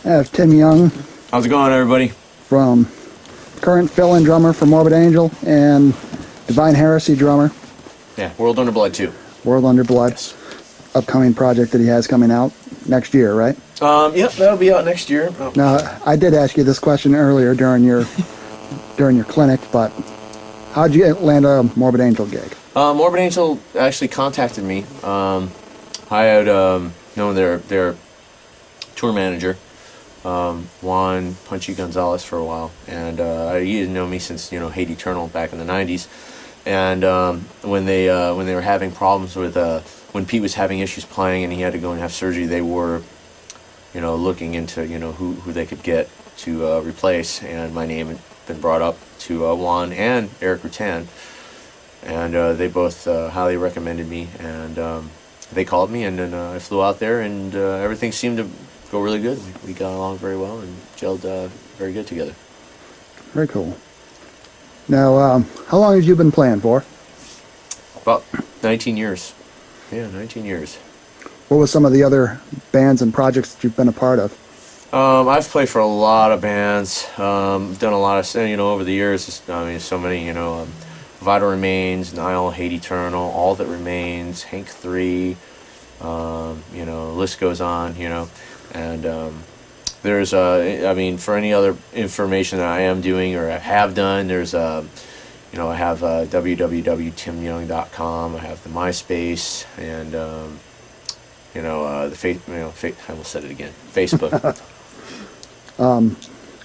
I have Tim Yeung How's it going, everybody? from current fill-in drummer for Morbid Angel and Divine Heresy drummer, Yeah, World Under Blood 2. World Under Blood. Yes. Upcoming project that he has coming out next year, right? Yep, that'll be out next year. Oh. Now, I did ask you this question earlier during your clinic, but how'd you land a Morbid Angel gig? Morbid Angel actually contacted me. I had known their tour manager, Juan Punchy Gonzalez, for a while, and he had known me since Hate Eternal back in the '90s. And when they were having problems with when Pete was having issues playing and he had to go and have surgery, they were looking into who they could get to replace, and my name had been brought up to Juan and Eric Rutan, and they both highly recommended me, and they called me, and then I flew out there, and everything seemed to go really good. We got along very well and gelled very good together. Very cool. Now, how long have you been playing for? About 19 years. Yeah, 19 years. What was some of the other bands and projects that you've been a part of? I've played for a lot of bands. Done a lot of, over the years. So many. Vital Remains, Nile, Hate Eternal, All That Remains, Hank 3. List goes on. And there's for any other information that I am doing or I have done, there's I have www.timyeung.com. I have the MySpace, and the I almost said it again, Facebook.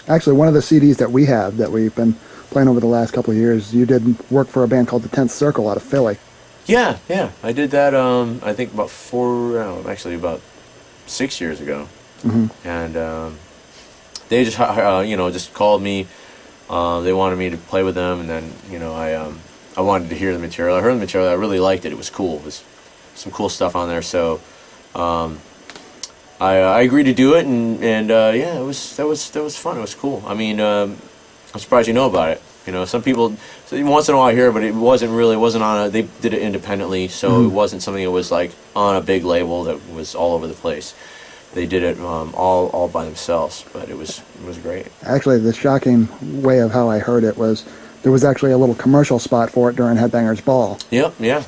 Actually, one of the CDs that we have that we've been playing over the last couple of years, you did work for a band called the 10th Circle out of Philly. Yeah, I did that. I think about about 6 years ago. Mm-hmm. And they just just called me. They wanted me to play with them, and then I wanted to hear the material. I heard the material. I really liked it. It was cool. It was some cool stuff on there. So I agreed to do it, and yeah, that was fun. It was cool. I mean, I'm surprised you know about it. Some people, once in a while I hear it, but it wasn't on they did it independently, so Mm-hmm. It wasn't something that was like on a big label that was all over the place. They did it all by themselves, but it was great. Actually, the shocking way of how I heard it was there was actually a little commercial spot for it during Headbangers Ball. Yep, yeah.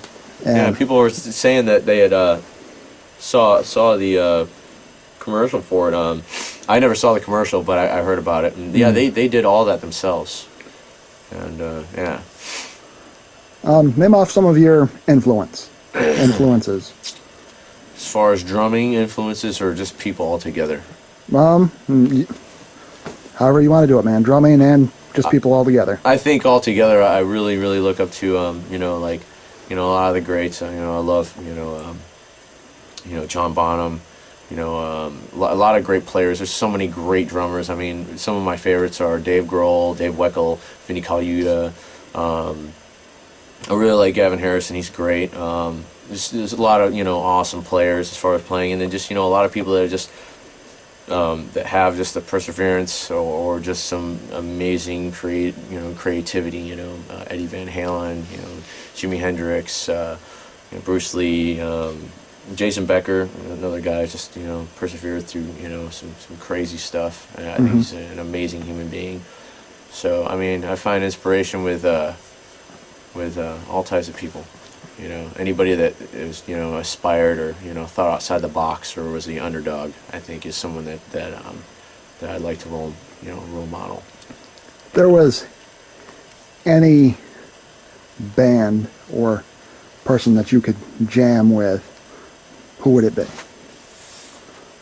And Yeah, people were saying that they had saw the commercial for it. I never saw the commercial, but I heard about it. And yeah, they did all that themselves. And yeah. Name off some of your influences. As far as drumming influences, or just people altogether? However you want to do it, man. Drumming and just people all together. I think altogether, I really, really look up to a lot of the greats. I love John Bonham. A lot of great players. There's so many great drummers. I mean, some of my favorites are Dave Grohl, Dave Weckl, Vinnie Colaiuta. I really like Gavin Harrison. He's great. There's a lot of awesome players as far as playing, and then just a lot of people that are just that have just the perseverance or just some amazing creativity. Eddie Van Halen, Jimi Hendrix, Bruce Lee. Jason Becker, another guy, just persevered through some crazy stuff. And I think he's an amazing human being. So I mean, I find inspiration with all types of people. Anybody that is aspired or thought outside the box or was the underdog, I think is someone that I'd like to role model. If there was any band or person that you could jam with, who would it be?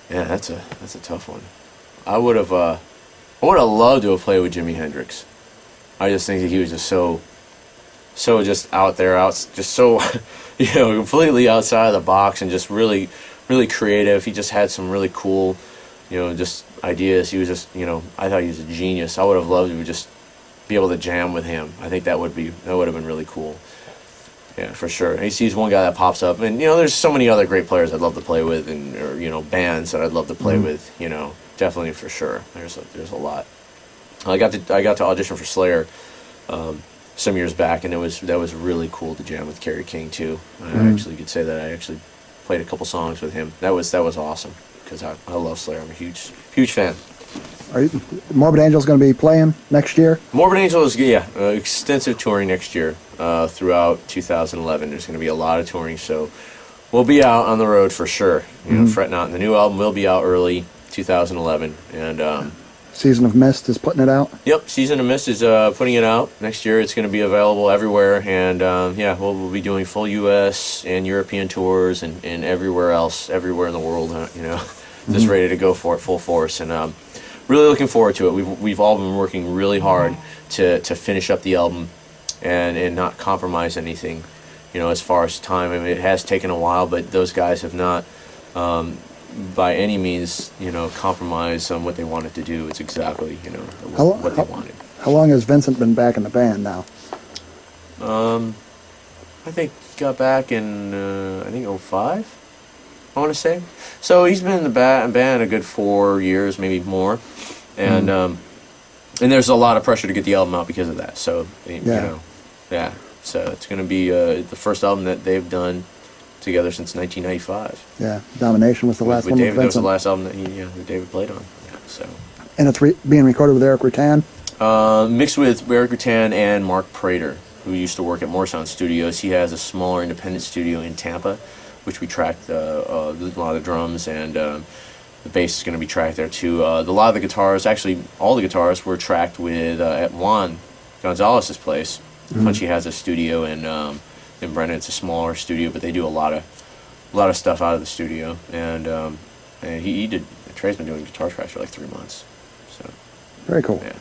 Yeah, that's a tough one. I would have loved to have played with Jimi Hendrix. I just think that he was just so just out there, just so completely outside of the box and just really, really creative. He just had some really cool, just ideas. He was just, I thought he was a genius. I would have loved to just be able to jam with him. I think that would have been really cool. Yeah, for sure. He's one guy that pops up, and there's so many other great players I'd love to play with, and or bands that I'd love to play with. Definitely for sure. There's a lot. I got to audition for Slayer some years back, and that was really cool to jam with Kerry King too. I actually could say that I actually played a couple songs with him. That was awesome. because I love Slayer. I'm a huge fan. Morbid Angel's going to be playing next year? Morbid Angel is, extensive touring next year throughout 2011. There's going to be a lot of touring, so we'll be out on the road for sure. You know, fret not. And the new album will be out early 2011. And Season of Mist is putting it out? yep, Season of Mist is putting it out next year. It's going to be available everywhere. And we'll be doing full U.S. and European tours and everywhere else, everywhere in the world. Just ready to go for it full force. And really looking forward to it. We've all been working really hard to finish up the album and not compromise anything, as far as time. I mean, it has taken a while, but those guys have not by any means, compromised on what they wanted to do. It's exactly, what they wanted. How long has Vincent been back in the band now? I think got back in, '05. I want to say. So he's been in the band a good 4 years, maybe more, and there's a lot of pressure to get the album out because of that. So So it's going to be the first album that they've done together since 1995. Yeah, Domination was the last one. David, that was the last album that David played on. Yeah, so. And it's being recorded with Eric Rutan? Mixed with Eric Rutan and Mark Prater, who used to work at Morsound Studios. He has a smaller independent studio in Tampa, which we tracked a lot of the drums, and the bass is going to be tracked there too. A lot of the guitars, actually all the guitars, were tracked with at Juan Gonzalez's place. Punchy has a studio in Brennan. It's a smaller studio, but they do a lot of stuff out of the studio. And he did. Trey's been doing guitar tracks for like 3 months. So very cool. Yeah.